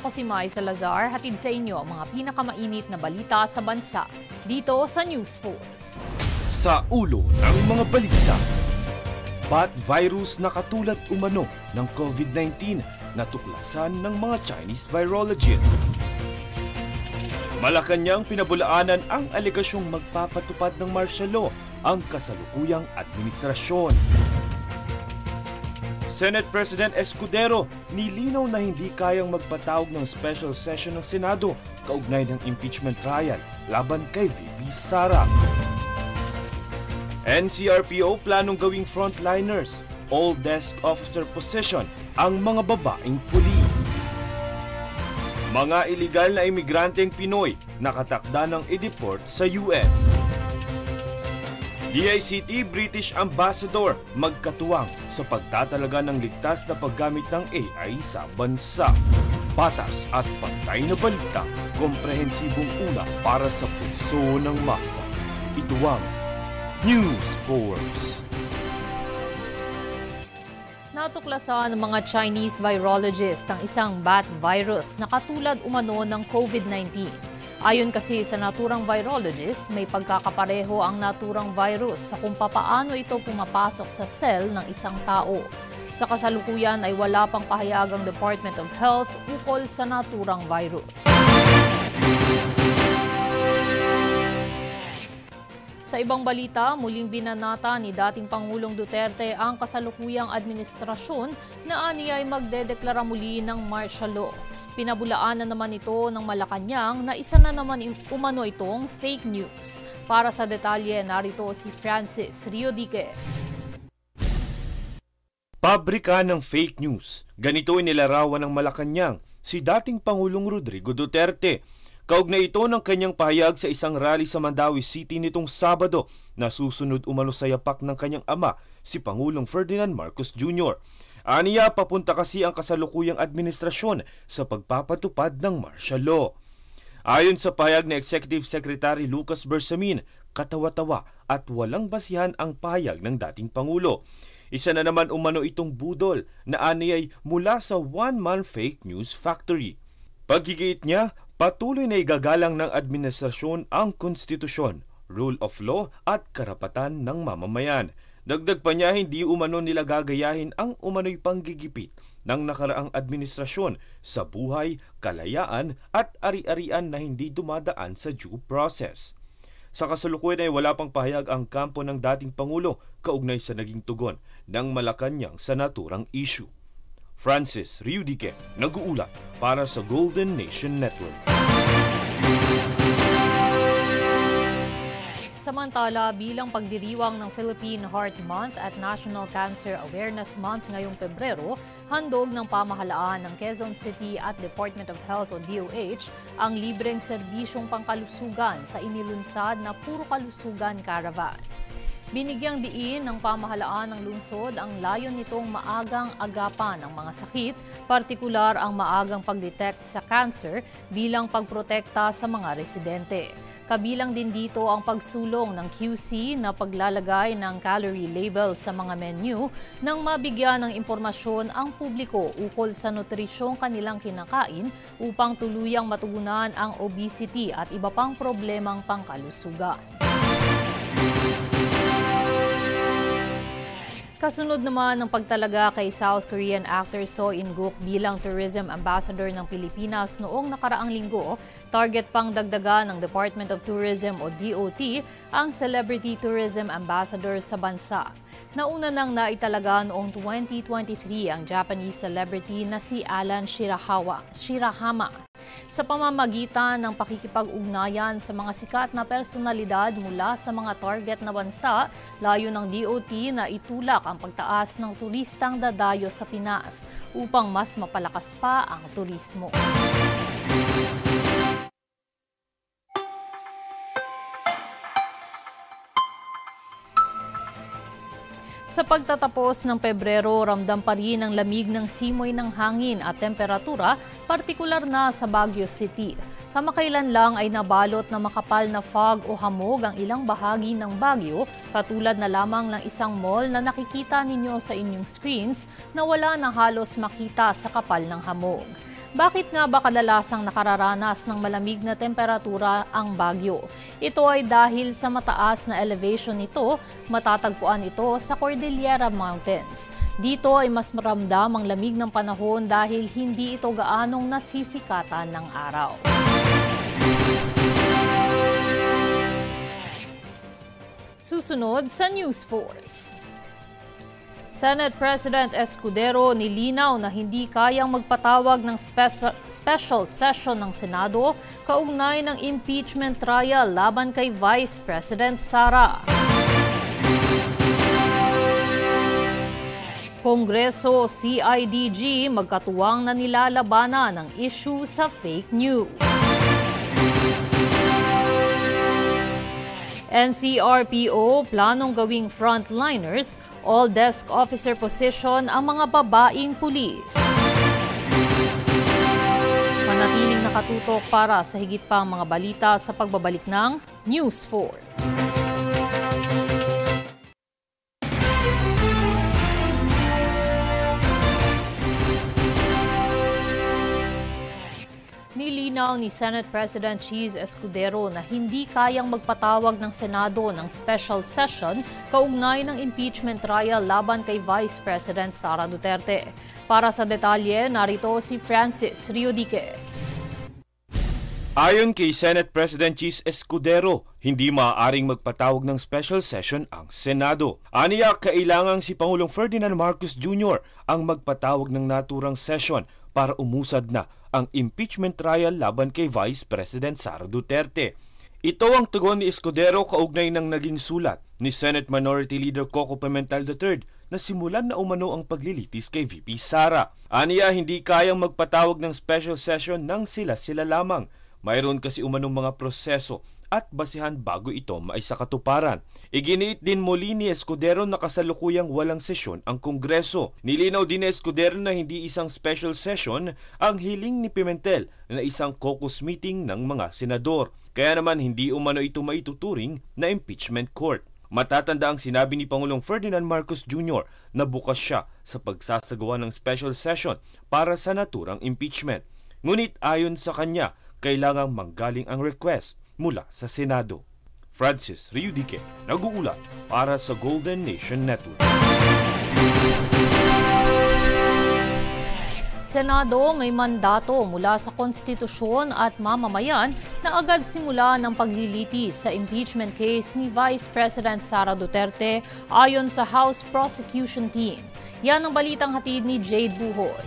Ako si Mai Salazar, hatid sa inyo ang mga pinakamainit na balita sa bansa dito sa News Force. Sa ulo ng mga balita, bat virus na katulad umano ng COVID-19 natuklasan ng mga Chinese virologists. Malacanang pinabulaanan ang alegasyong magpapatupad ng martial law ang kasalukuyang administrasyon. Senate President Escudero nilinaw na hindi kayang magpatawag ng special session ng Senado kaugnay ng impeachment trial laban kay VP Sara. NCRPO planong gawing frontliners, all desk officer position ang mga babaeng pulis. Mga iligal na imigranteng Pinoy nakatakda ng i-deport sa US. DICT British Ambassador magkatuwang sa pagtatalaga ng ligtas na paggamit ng AI sa bansa. Patas at pantay na balita, komprehensibong una para sa pulso ng masa. Ito ang News Force. Natuklasan ng mga Chinese virologist ang isang bat virus na katulad umano ng COVID-19. Ayon kasi sa naturang virologist, may pagkakapareho ang naturang virus sa kung papaano ito pumapasok sa cell ng isang tao. Sa kasalukuyan ay wala pang pahayag ang Department of Health ukol sa naturang virus. Sa ibang balita, muling binanata ni dating Pangulong Duterte ang kasalukuyang administrasyon na aniya ay magdedeklara muli ng martial law. Pinabulaanan naman ito ng Malacanang na isa na naman umano itong fake news. Para sa detalye, narito si Francis Riodique. Pabrika ng fake news. Ganito inilarawan ng Malacanang si dating Pangulong Rodrigo Duterte. Kaugnay ito ng kanyang pahayag sa isang rally sa Mandawi City nitong Sabado na susunod umano sa yapak ng kanyang ama, si Pangulong Ferdinand Marcos Jr. Aniya, papunta kasi ang kasalukuyang administrasyon sa pagpapatupad ng martial law. Ayon sa pahayag ni Executive Secretary Lucas Bersamin, katawa-tawa at walang basihan ang pahayag ng dating Pangulo. Isa na naman umano itong budol na aniyay mula sa one-man fake news factory. Paggigiit niya, patuloy na igagalang ng administrasyon ang konstitusyon, rule of law at karapatan ng mamamayan. Dagdag pa niya, hindi umano nila gagayahin ang umano'y panggigipit ng nakaraang administrasyon sa buhay, kalayaan at ari-arian na hindi dumadaan sa due process. Sa kasalukuyan ay wala pang pahayag ang kampo ng dating Pangulo kaugnay sa naging tugon ng Malacanang sa naturang issue. Francis Riodique, nag-uulat para sa Golden Nation Network. Samantala, bilang pagdiriwang ng Philippine Heart Month at National Cancer Awareness Month ngayong Pebrero, handog ng pamahalaan ng Quezon City at Department of Health o DOH ang libreng serbisyong pangkalusugan sa inilunsad na Puro Kalusugan Caravan. Binigyang diin ng pamahalaan ng lungsod ang layon nitong maagang agapan ng mga sakit, partikular ang maagang pagdetect sa cancer bilang pagprotekta sa mga residente. Kabilang din dito ang pagsulong ng QC na paglalagay ng calorie label sa mga menu nang mabigyan ng impormasyon ang publiko ukol sa nutrisyong kanilang kinakain upang tuluyang matugunan ang obesity at iba pang problemang pangkalusugan. Kasunod naman ng pagtalaga kay South Korean actor So In-guk bilang Tourism Ambassador ng Pilipinas noong nakaraang linggo, target pang dagdagan ng Department of Tourism o DOT ang Celebrity Tourism Ambassador sa bansa. Nauna nang naitalaga noong 2023 ang Japanese celebrity na si Alan Shirahama sa pamamagitan ng pakikipag-ugnayan sa mga sikat na personalidad mula sa mga target na bansa, layo ng DOT na itulak ang pagtaas ng turistang dadayo sa Pinas upang mas mapalakas pa ang turismo. Sa pagtatapos ng Pebrero, ramdam pa rin ang lamig ng simoy ng hangin at temperatura, partikular na sa Baguio City. Kamakailan lang ay nabalot ng makapal na fog o hamog ang ilang bahagi ng Baguio, katulad na lamang ng isang mall na nakikita ninyo sa inyong screens na wala na halos makita sa kapal ng hamog. Bakit nga ba kadalasang nakararanas ng malamig na temperatura ang Baguio? Ito ay dahil sa mataas na elevation nito, matatagpuan ito sa Cordillera Mountains. Dito ay mas maramdam ang lamig ng panahon dahil hindi ito gaanong nasisikatan ng araw. Susunod sa News Force. Senate President Escudero nilinaw na hindi kayang magpatawag ng special session ng Senado kaugnay ng impeachment trial laban kay Vice President Sara. Kongreso CIDG magkatuwang na nilalabanan ng issue sa fake news. NCRPO planong gawing frontliners, all-desk officer position ang mga babaing pulis. Manatiling nakatutok para sa higit pang mga balita sa pagbabalik ng News Force. Nilinaw ni Senate President Cheese Escudero na hindi kayang magpatawag ng Senado ng special session kaugnay ng impeachment trial laban kay Vice President Sara Duterte. Para sa detalye, narito si Francis Riodique. Ayon kay Senate President Cheese Escudero, hindi maaaring magpatawag ng special session ang Senado. Aniya, kailangang si Pangulong Ferdinand Marcos Jr. ang magpatawag ng naturang session para umusad na ang impeachment trial laban kay Vice President Sara Duterte. Ito ang tugon ni Escudero kaugnay ng naging sulat ni Senate Minority Leader Coco Pimentel III na simulan na umano ang paglilitis kay VP Sara. Aniya, hindi kayang magpatawag ng special session nang sila lamang. Mayroon kasi umanong mga proseso at basihan bago ito maisakatuparan. Iginiit din muli ni Escudero na kasalukuyang walang sesyon ang Kongreso. Nilinaw din ni Escudero na hindi isang special session ang hiling ni Pimentel na isang caucus meeting ng mga senador. Kaya naman hindi umano ito maituturing na impeachment court. Matatanda ang sinabi ni Pangulong Ferdinand Marcos Jr. na bukas siya sa pagsasagawa ng special session para sa naturang impeachment. Ngunit ayon sa kanya, kailangang manggaling ang request mula sa Senado. Francis Riodique, nag-uulat para sa Golden Nation Network. Senado may mandato mula sa konstitusyon at mamamayan na agad simula ng paglilitis sa impeachment case ni Vice President Sara Duterte ayon sa House Prosecution Team. Yan ang balitang hatid ni Jade Buhoy.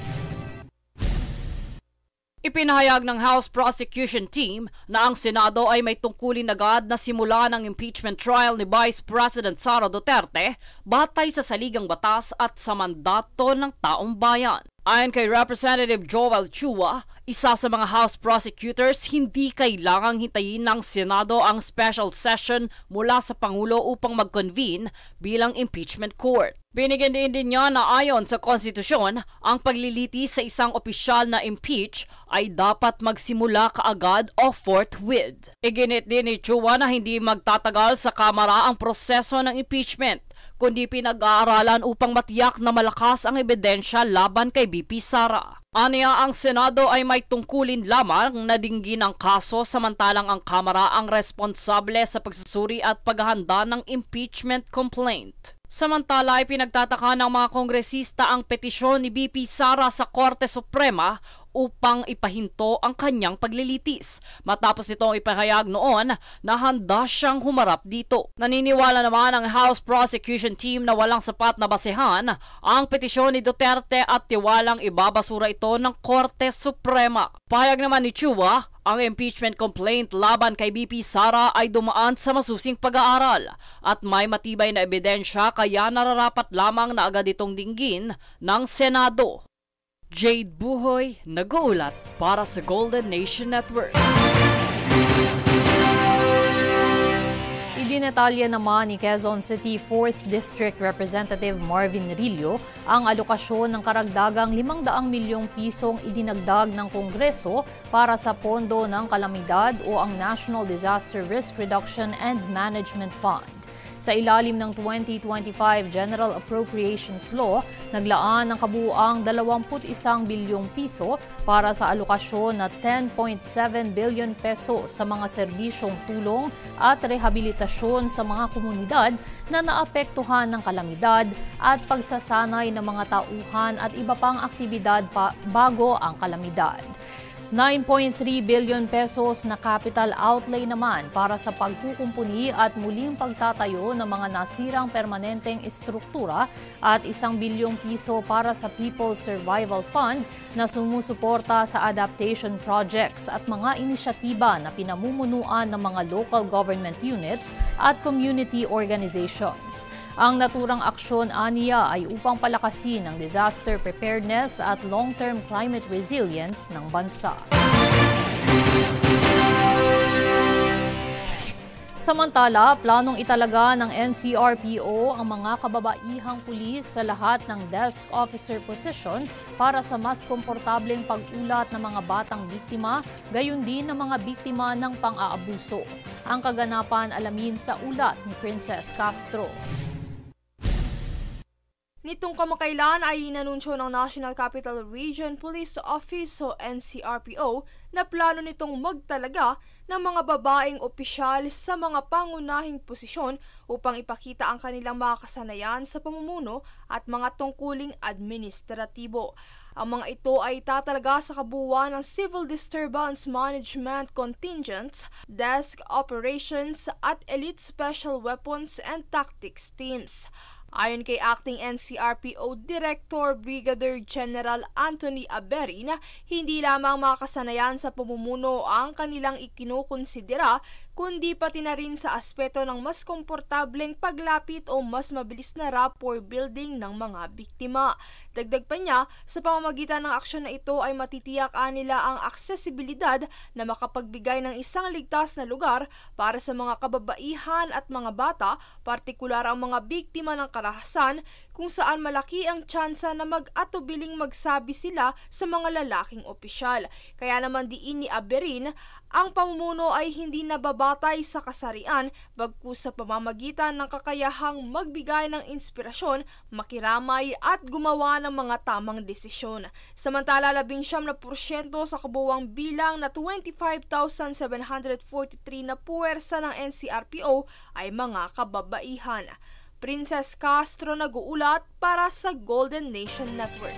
Ipinahayag ng House Prosecution Team na ang Senado ay may tungkulin agad na simula ng impeachment trial ni Vice President Sara Duterte batay sa saligang batas at sa mandato ng taong bayan. Ayon kay Representative Joel Chua, isa sa mga House prosecutors, hindi kailangang hintayin ng Senado ang special session mula sa Pangulo upang mag-convene bilang impeachment court. Binigyan din niya na ayon sa konstitusyon, ang paglilitis sa isang opisyal na impeach ay dapat magsimula kaagad o forthwith. Iginit din ni Chua na hindi magtatagal sa Kamara ang proseso ng impeachment, kundi pinag-aaralan upang matiyak na malakas ang ebidensya laban kay VP Sara. Aniya, ang Senado ay may tungkulin lamang na dinggin ang kaso samantalang ang Kamara ang responsable sa pagsusuri at paghahanda ng impeachment complaint. Samantala ay pinagtataka ng mga kongresista ang petisyon ni VP Sara sa Korte Suprema upang ipahinto ang kanyang paglilitis. Matapos nitong ipahayag noon na handa siyang humarap dito. Naniniwala naman ang House Prosecution Team na walang sapat na basehan ang petisyon ni Duterte at tiwalang ibabasura ito ng Korte Suprema. Pahayag naman ni Chua, ang impeachment complaint laban kay VP Sara ay dumaan sa masusing pag-aaral at may matibay na ebidensya kaya nararapat lamang na agad itong dinggin ng Senado. Jade Buhoy, nag-uulat para sa Golden Nation Network. Idinetalya naman ni Quezon City 4th District Representative Marvin Rillo ang alokasyon ng karagdagang 500 milyong pisong idinagdag ng Kongreso para sa Pondo ng Kalamidad o ang National Disaster Risk Reduction and Management Fund. Sa ilalim ng 2025 General Appropriations Law, naglaan ng kabuuang 21 bilyong piso para sa alokasyon na 10.7 billion peso sa mga serbisyong tulong at rehabilitasyon sa mga komunidad na naapektuhan ng kalamidad at pagsasanay ng mga tauhan at iba pang aktibidad bago ang kalamidad. 9.3 billion pesos na capital outlay naman para sa pagkukumpuni at muling pagtatayo ng mga nasirang permanenteng estruktura at 1 bilyong piso para sa People's Survival Fund na sumusuporta sa adaptation projects at mga inisyatiba na pinamumunuan ng mga local government units at community organizations. Ang naturang aksyon aniya ay upang palakasin ang disaster preparedness at long-term climate resilience ng bansa. Samantala, planong italaga ng NCRPO ang mga kababaihang pulis sa lahat ng desk officer position para sa mas komportableng pag-ulat ng mga batang biktima, gayon din ng mga biktima ng pang-aabuso. Ang kaganapan alamin sa ulat ni Princess Castro. Nitong kamakailan ay inanunsyo ng National Capital Region Police Office o NCRPO na plano nitong magtalaga ng mga babaeng opisyal sa mga pangunahing posisyon upang ipakita ang kanilang mga kasanayan sa pamumuno at mga tungkuling administratibo. Ang mga ito ay tatalaga sa kabuuan ng Civil Disturbance Management Contingents, Desk Operations at Elite Special Weapons and Tactics Teams. Ayon kay Acting NCRPO Director Brigadier General Anthony Aberin, hindi lamang mga kasanayan sa pamumuno ang kanilang ikinukonsidera, kundi pati na rin sa aspeto ng mas komportableng paglapit o mas mabilis na rapport building ng mga biktima. Dagdag pa niya, sa pamamagitan ng aksyon na ito ay matitiyak nila ang aksesibilidad na makapagbigay ng isang ligtas na lugar para sa mga kababaihan at mga bata, partikular ang mga biktima ng karahasan, kung saan malaki ang tsansa na mag-atubiling magsabi sila sa mga lalaking opisyal. Kaya naman diin ni Aberin, ang pamumuno ay hindi nababatay sa kasarian bagkus sa pamamagitan ng kakayahang magbigay ng inspirasyon, makiramay at gumawa ng mga tamang desisyon. Samantala, 19% sa kabuuang bilang na 25,743 na puwersa ng NCRPO ay mga kababaihan. Princess Castro nag-uulat para sa Golden Nation Network.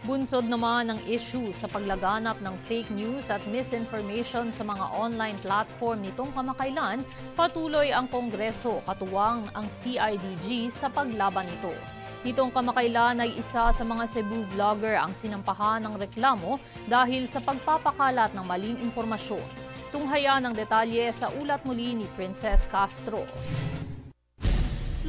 Bunsod naman ang issue sa paglaganap ng fake news at misinformation sa mga online platform nitong kamakailan, patuloy ang Kongreso katuwang ang CIDG sa paglaban nito. Nitong kamakailan ay isa sa mga Cebu vlogger ang sinampahan ng reklamo dahil sa pagpapakalat ng maling impormasyon. Tunghayan ang detalye sa ulat muli ni Princess Castro.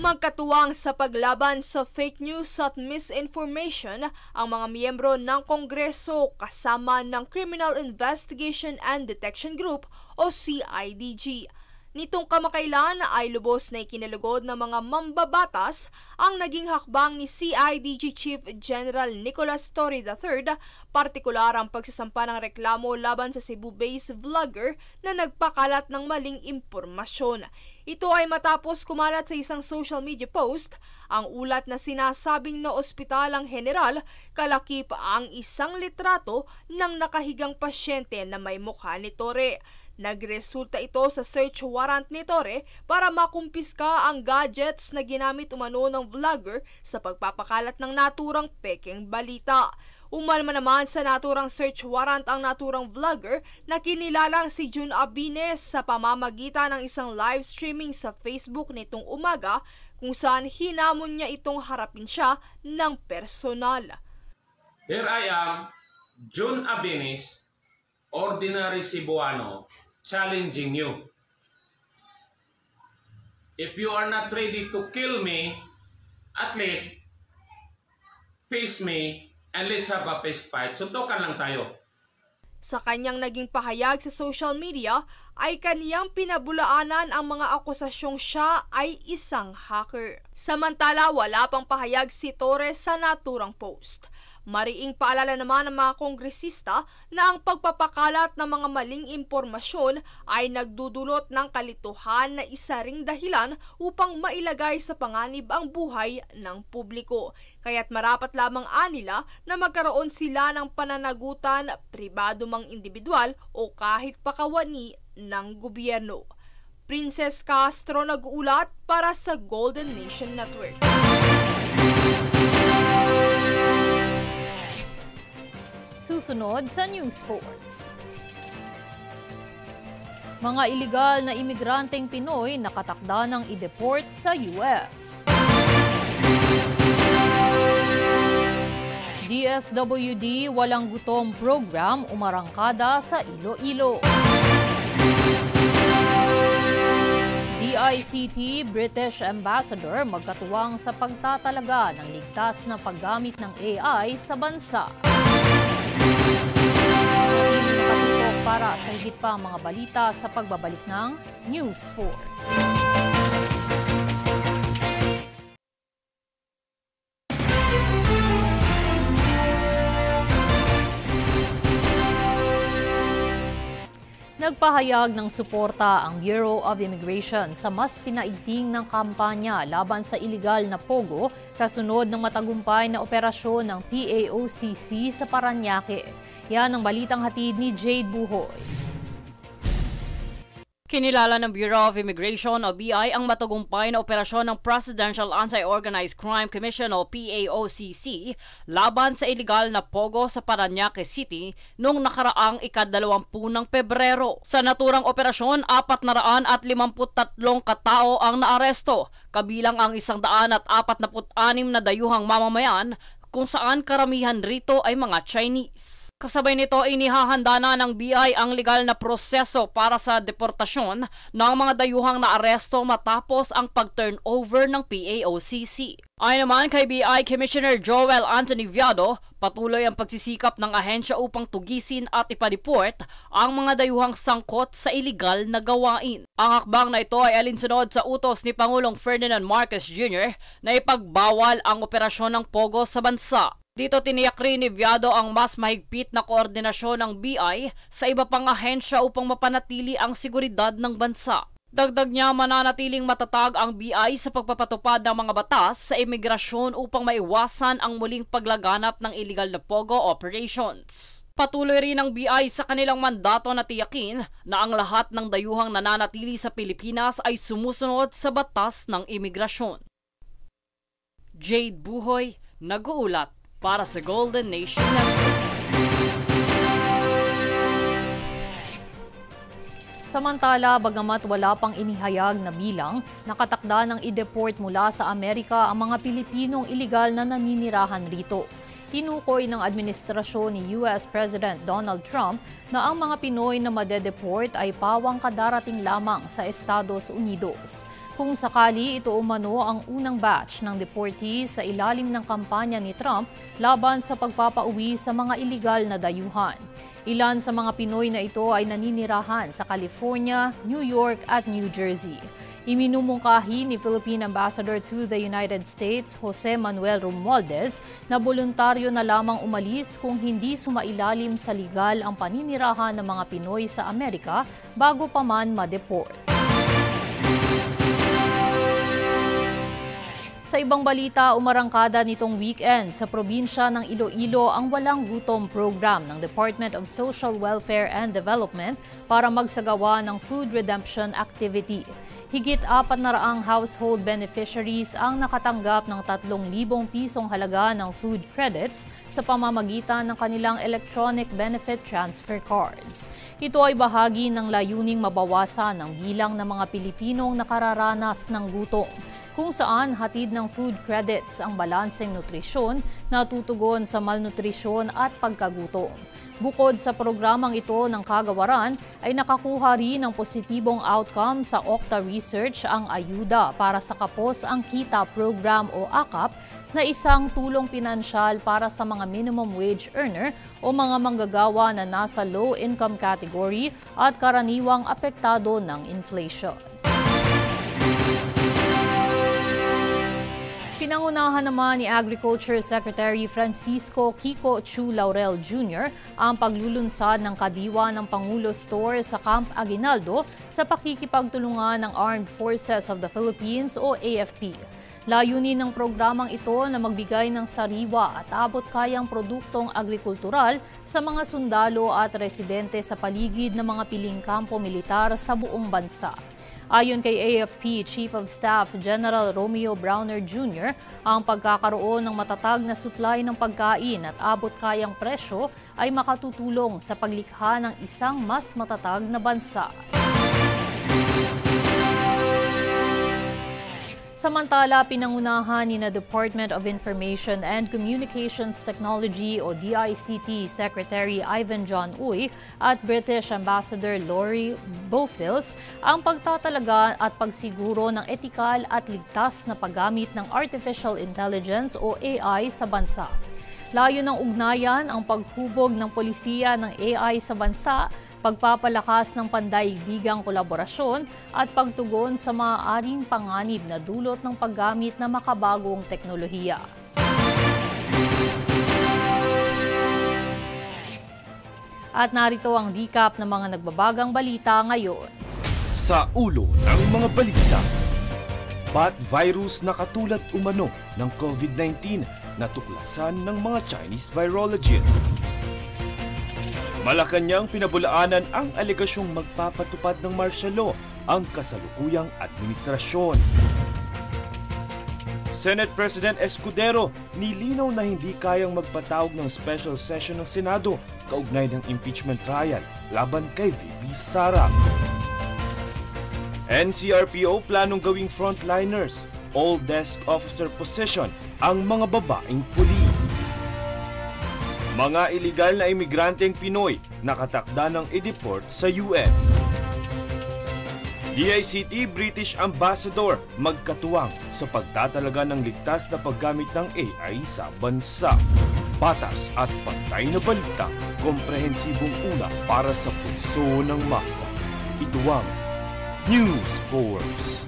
Magkatuwang sa paglaban sa fake news at misinformation ang mga miyembro ng Kongreso kasama ng Criminal Investigation and Detection Group o CIDG. Nitong kamakailan ay lubos na ikinalugod ng mga mambabatas ang naging hakbang ni CIDG Chief General Nicolas Torre III, partikular ang pagsasampa ng reklamo laban sa Cebu-based vlogger na nagpakalat ng maling impormasyon. Ito ay matapos kumalat sa isang social media post ang ulat na sinasabing na ospitalang general kalakip ang isang litrato ng nakahigang pasyente na may mukha ni Torre. Nagresulta ito sa search warrant ni Torre para makumpiska ang gadgets na ginamit umano ng vlogger sa pagpapakalat ng naturang pekeng balita. Umalma naman sa naturang search warrant ang naturang vlogger na kinilalang si June Abines sa pamamagitan ng isang live streaming sa Facebook nitong umaga kung saan hinamon niya itong harapin siya ng personal. Here I am, June Abines, ordinary Cebuano, challenging you. If you are not ready to kill me, at least face me and let's have a fist fight. Suntukan lang tayo. Sa kanyang naging pahayag sa social media ay kaniyang pinabulaanan ang mga akusasyong siya ay isang hacker. Samantala, wala pang pahayag si Torres sa naturang post. Mariing paalala naman ng mga kongresista na ang pagpapakalat ng mga maling impormasyon ay nagdudulot ng kalituhan na isa ring dahilan upang mailagay sa panganib ang buhay ng publiko. Kaya't marapat lamang anila na magkaroon sila ng pananagutan, pribado mang individual o kahit pakawani ng gobyerno. Princess Castro nag-uulat para sa Golden Nation Network. Susunod sa News Force. Mga iligal na imigranteng Pinoy nakatakda ng i-deport sa US. DSWD Walang Gutom Program umarangkada sa Iloilo. DICT British Ambassador magkatuwang sa pagtatalaga ng ligtas na paggamit ng AI sa bansa. Manatiling nakatutok para sa higit pa mga balita sa pagbabalik ng News 4. Nagpahayag ng suporta ang Bureau of Immigration sa mas pinaigting ng kampanya laban sa iligal na pogo kasunod ng matagumpay na operasyon ng PAOCC sa Parañaque. Yan ang balitang hatid ni Jade Buhoy. Kinilala ng Bureau of Immigration o BI ang matagumpay na operasyon ng Presidential Anti-Organized Crime Commission o PAOCC laban sa iligal na pogo sa Parañaque City noong nakaraang ika-20 ng Pebrero. Sa naturang operasyon, 453 katao ang naaresto, kabilang ang 146 na dayuhang mamamayan kung saan karamihan rito ay mga Chinese. Kasabay nito, inihahanda na ng BI ang legal na proseso para sa deportasyon ng mga dayuhang naaresto matapos ang pag-turnover ng PAOCC. Ayon naman kay BI Commissioner Joel Anthony Viado, patuloy ang pagsisikap ng ahensya upang tugisin at ipa-deport ang mga dayuhang sangkot sa iligal na gawain. Ang hakbang na ito ay alinsunod sa utos ni Pangulong Ferdinand Marcos Jr. na ipagbawal ang operasyon ng pogo sa bansa. Dito tiniyak rin ni Viado ang mas mahigpit na koordinasyon ng BI sa iba pang ahensya upang mapanatili ang seguridad ng bansa. Dagdag niya, mananatiling matatag ang BI sa pagpapatupad ng mga batas sa imigrasyon upang maiwasan ang muling paglaganap ng illegal na pogo operations. Patuloy rin ang BI sa kanilang mandato na tiyakin na ang lahat ng dayuhang nananatili sa Pilipinas ay sumusunod sa batas ng imigrasyon. Jade Buhoy, nag-uulat para sa Golden Nation Network. Samantala, bagamat wala pang inihayag na bilang, nakatakda ng i-deport mula sa Amerika ang mga Pilipinong iligal na naninirahan rito. Tinukoy ng administrasyon ni US President Donald Trump na ang mga Pinoy na madedeport ay pawang kadarating lamang sa Estados Unidos. Kung sakali, ito umano ang unang batch ng deportees sa ilalim ng kampanya ni Trump laban sa pagpapauwi sa mga iligal na dayuhan. Ilan sa mga Pinoy na ito ay naninirahan sa California, New York at New Jersey. Iminumungkahi ni Philippine Ambassador to the United States, Jose Manuel Romualdez, na voluntaryo na lamang umalis kung hindi sumailalim sa legal ang paninirahan ng mga Pinoy sa Amerika bago pa man ma-deport. Sa ibang balita, umarangkada nitong weekend sa probinsya ng Iloilo ang Walang Gutom program ng Department of Social Welfare and Development para magsagawa ng food redemption activity. Higit 400 household beneficiaries ang nakatanggap ng 3,000 pisong halaga ng food credits sa pamamagitan ng kanilang electronic benefit transfer cards. Ito ay bahagi ng layuning mabawasan ang bilang ng mga Pilipinong nakararanas ng gutom, kung saan hatid ng food credits ang balanseng nutrisyon na tutugon sa malnutrisyon at pagkagutom. Bukod sa programang ito ng kagawaran, ay nakakuha rin ng positibong outcome sa Okta Research ang ayuda para sa Kapos ang Kita Program o AKAP na isang tulong pinansyal para sa mga minimum wage earner o mga manggagawa na nasa low income category at karaniwang apektado ng inflation. Pinangunahan naman ni Agriculture Secretary Francisco Kiko Chu Laurel Jr. ang paglulunsad ng Kadiwa ng Pangulo Store sa Camp Aguinaldo sa pakikipagtulungan ng Armed Forces of the Philippines o AFP. Layunin ng programang ito na magbigay ng sariwa at abot-kayang produktong agrikultural sa mga sundalo at residente sa paligid ng mga piling kampo militar sa buong bansa. Ayon kay AFP Chief of Staff General Romeo Browner Jr., ang pagkakaroon ng matatag na supply ng pagkain at abot-kayang presyo ay makatutulong sa paglikha ng isang mas matatag na bansa. Samantala, pinangunahan ni na Department of Information and Communications Technology o DICT Secretary Ivan John Uy at British Ambassador Lori Bofils ang pagtatalaga at pagsiguro ng etikal at ligtas na paggamit ng Artificial Intelligence o AI sa bansa. Layo ng ugnayan ang paghubog ng polisiya ng AI sa bansa, pagpapalakas ng pandaigdigang kolaborasyon at pagtugon sa maaaring panganib na dulot ng paggamit ng makabagong teknolohiya. At narito ang recap ng mga nagbabagang balita ngayon. Sa ulo ng mga balita, bat virus na katulad umano ng COVID-19 na tuklasan ng mga Chinese virologists. Malacanang pinabulaanan ang alegasyong magpapatupad ng martial law ang kasalukuyang administrasyon. Senate President Escudero nilinaw na hindi kayang magpatawag ng special session ng Senado kaugnay ng impeachment trial laban kay VP Sara. NCRPO planong gawing frontliners, all desk officer position ang mga babaeng pulis. Mga iligal na imigranteng Pinoy nakatakda ng i-deport sa US. DICT British Ambassador magkatuwang sa pagtatalaga ng ligtas na paggamit ng AI sa bansa. Patas at pantay na balita, komprehensibong ulat para sa pulso ng masa. Ito ang News Force.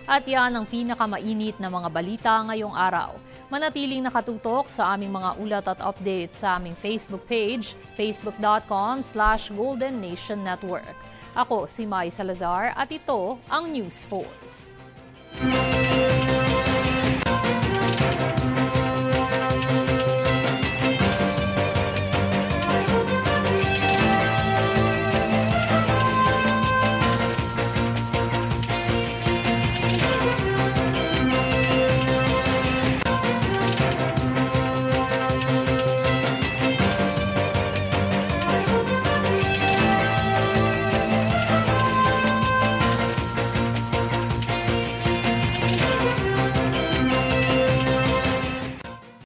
At yan ang pinakamainit na mga balita ngayong araw. Manatiling nakatutok sa aming mga ulat at updates sa aming Facebook page, facebook.com/Golden Nation Network. Ako si Mai Salazar at ito ang News Force.